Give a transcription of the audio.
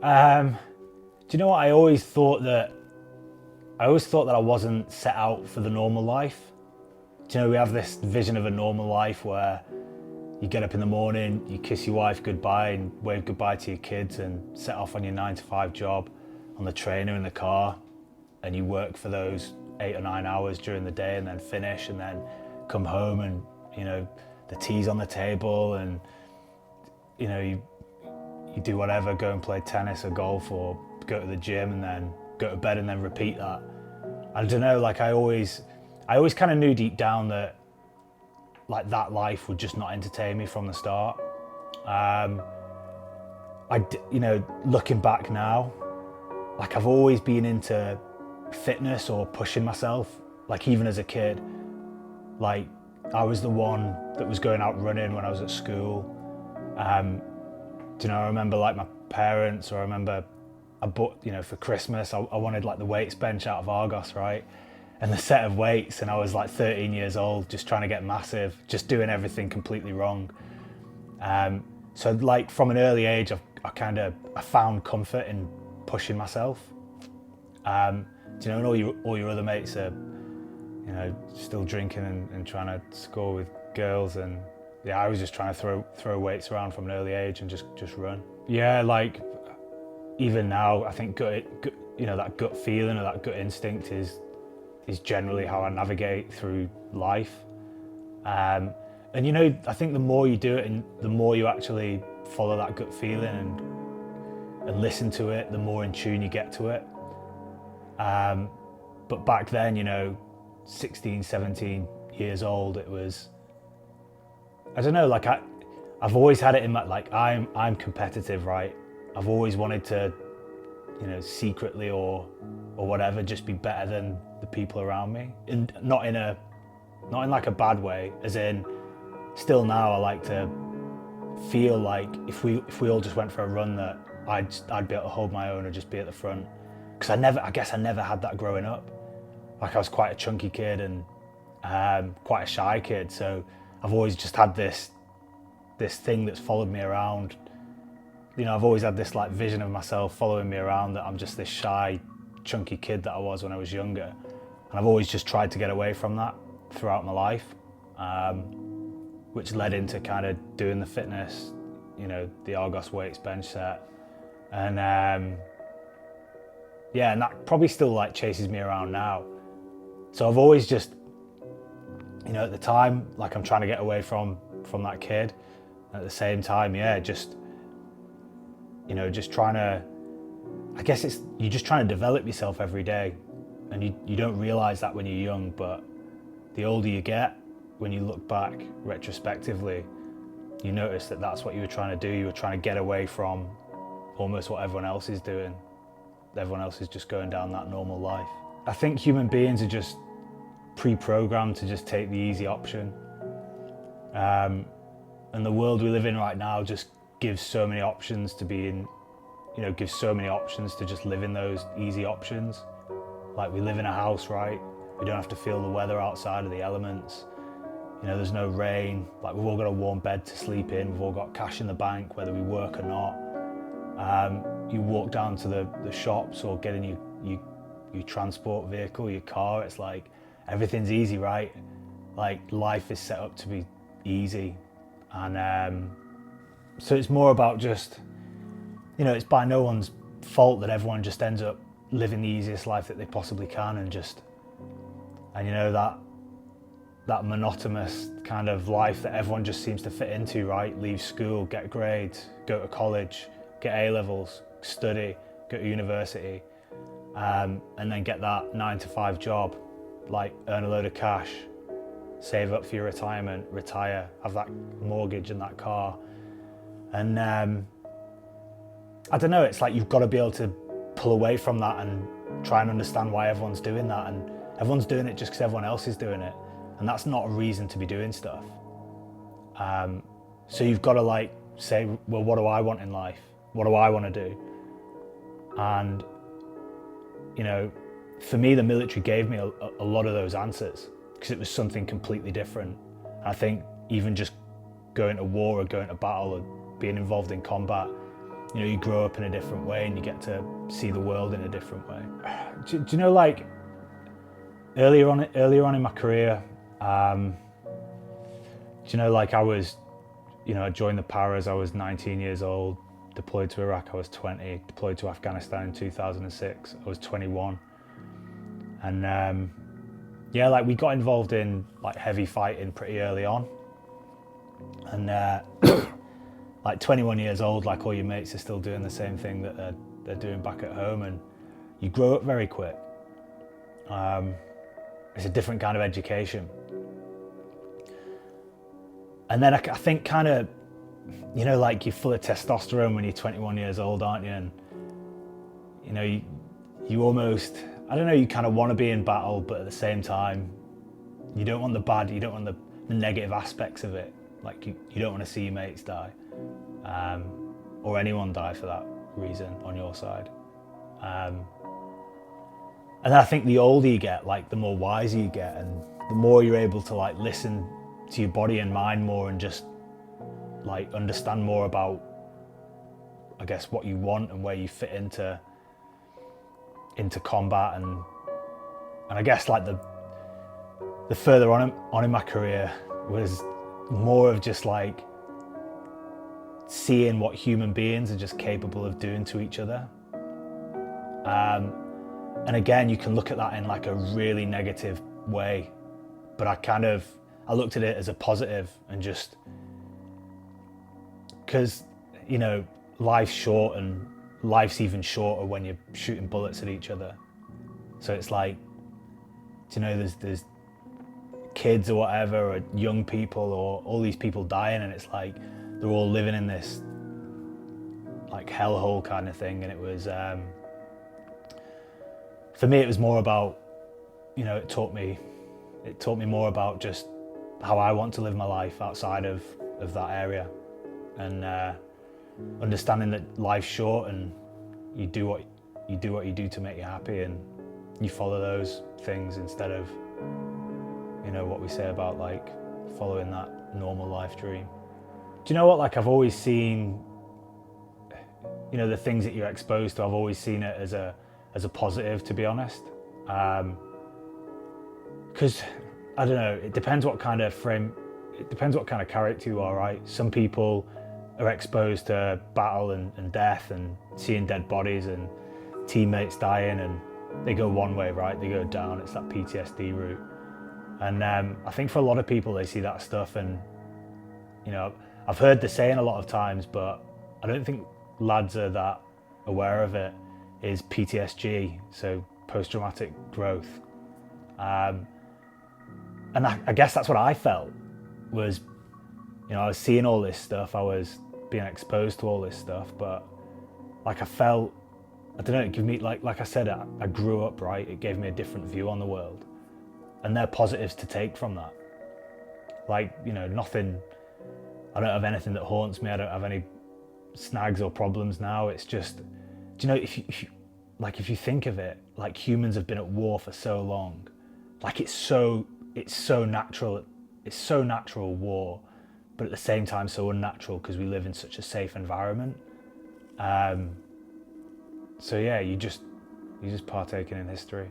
Do you know what? I always thought that I wasn't set out for the normal life. Do you know, we have this vision of a normal life where you get up in the morning, you kiss your wife goodbye and wave goodbye to your kids and set off on your 9 to 5 job on the train or in the car, and you work for those 8 or 9 hours during the day and then finish and then come home and, you know, the tea's on the table and, you know, you do whatever, go and play tennis or golf or go to the gym and then go to bed and then repeat that. I don't know, like I always kind of knew deep down that like that life would just not entertain me from the start. You know, looking back now, like I've always been into fitness or pushing myself, like even as a kid. Like I was the one that was going out running when I was at school. Do you know, I remember like my parents, or I remember I bought, you know, for Christmas, I wanted like the weights bench out of Argos, right? And the set of weights, and I was like 13 years old, just trying to get massive, just doing everything completely wrong. So like from an early age, I found comfort in pushing myself. Do you know, and all your other mates are, you know, still drinking and trying to score with girls, and yeah, I was just trying to throw weights around from an early age and just run. Yeah, like even now, I think you know, that gut feeling or that gut instinct is generally how I navigate through life. And you know, I think the more you do it and the more you actually follow that gut feeling and listen to it, the more in tune you get to it. But back then, you know, 16, 17 years old, it was, I don't know, like I've always had it in my, like I'm competitive, right? I've always wanted to, you know, secretly or whatever, just be better than the people around me, and not in like a bad way, as in still now I like to feel like if we all just went for a run that I'd be able to hold my own or just be at the front, because I guess I never had that growing up. Like I was quite a chunky kid and quite a shy kid, so I've always just had this thing that's followed me around. You know, I've always had this like vision of myself following me around, that I'm just this shy, chunky kid that I was when I was younger. And I've always just tried to get away from that throughout my life, which led into kind of doing the fitness, you know, the Argos weights bench set. And yeah, and that probably still like chases me around now. So I've always just, you know, at the time, like I'm trying to get away from that kid. At the same time, yeah, just, you know, just trying to, I guess you're just trying to develop yourself every day, and you don't realize that when you're young, but the older you get, when you look back retrospectively, you notice that that's what you were trying to do. You were trying to get away from almost what everyone else is doing. Everyone else is just going down that normal life. I think human beings are just pre-programmed to just take the easy option. And the world we live in right now just gives so many options to be in, you know, gives so many options to just live in those easy options. Like we live in a house, right? We don't have to feel the weather outside of the elements. You know, there's no rain. Like we've all got a warm bed to sleep in. We've all got cash in the bank, whether we work or not. You walk down to the shops or get in your transport vehicle, your car. It's like everything's easy, right? Like life is set up to be easy. And so it's more about just, you know, it's by no one's fault that everyone just ends up living the easiest life that they possibly can, and you know, that monotonous kind of life that everyone just seems to fit into, right? Leave school, get grades, go to college, get A-levels, study, go to university, and then get that 9 to 5 job, like earn a load of cash, save up for your retirement, retire, have that mortgage and that car. And I don't know, it's like you've got to be able to pull away from that and try and understand why everyone's doing that. And everyone's doing it just because everyone else is doing it. And that's not a reason to be doing stuff. So you've got to like say, well, what do I want in life? What do I want to do? And, you know, for me, the military gave me a lot of those answers, because it was something completely different. And I think even just going to war or going to battle or being involved in combat, you know, you grow up in a different way and you get to see the world in a different way. Do you know, like earlier on in my career, do you know, like I was, you know, I joined the Paras, I was 19 years old, deployed to Iraq, I was 20, deployed to Afghanistan in 2006, I was 21. And yeah, like we got involved in like heavy fighting pretty early on. And like 21 years old, like all your mates are still doing the same thing that they're doing back at home, and you grow up very quick. It's a different kind of education. And then I think kind of, you know, like you're full of testosterone when you're 21 years old, aren't you? And, you know, you almost, I don't know, you kind of want to be in battle, but at the same time, you don't want the bad, you don't want the negative aspects of it. Like you don't want to see your mates die, or anyone die for that reason on your side. And then I think the older you get, like the more wiser you get, and the more you're able to like listen to your body and mind more, and just like understand more about, I guess, what you want and where you fit into combat. And I guess like the further on in my career was more of just like seeing what human beings are just capable of doing to each other. And again, you can look at that in like a really negative way, but I looked at it as a positive, and just because, you know, life's short, and life's even shorter when you're shooting bullets at each other. So it's like, you know, there's kids or whatever, or young people, or all these people dying, and it's like they're all living in this like hellhole kind of thing. And it was, for me, it was more about, you know, it taught me more about just how I want to live my life outside of that area, and understanding that life's short, and you do what you do to make you happy, and you follow those things instead of, you know, what we say about like following that normal life dream. Do you know what, like I've always seen, you know, the things that you're exposed to, I've always seen it as a positive, to be honest. Because I don't know, it depends what kind of character you are, right? Some people are exposed to battle and death, and seeing dead bodies and teammates dying, and they go one way, right? They go down. It's that PTSD route. And I think for a lot of people, they see that stuff, and, you know, I've heard the saying a lot of times, but I don't think lads are that aware of it, is PTSG, so post-traumatic growth. And I guess that's what I felt, was, you know, I was seeing all this stuff, I was being exposed to all this stuff, but like I felt, I don't know, it gave me, like I said, I grew up, right? It gave me a different view on the world, and there are positives to take from that. Like, you know, nothing, I don't have anything that haunts me, I don't have any snags or problems now. It's just, do you know, if you think of it, like humans have been at war for so long, like it's so natural war, but at the same time so unnatural, because we live in such a safe environment. So yeah, you just partaking in history.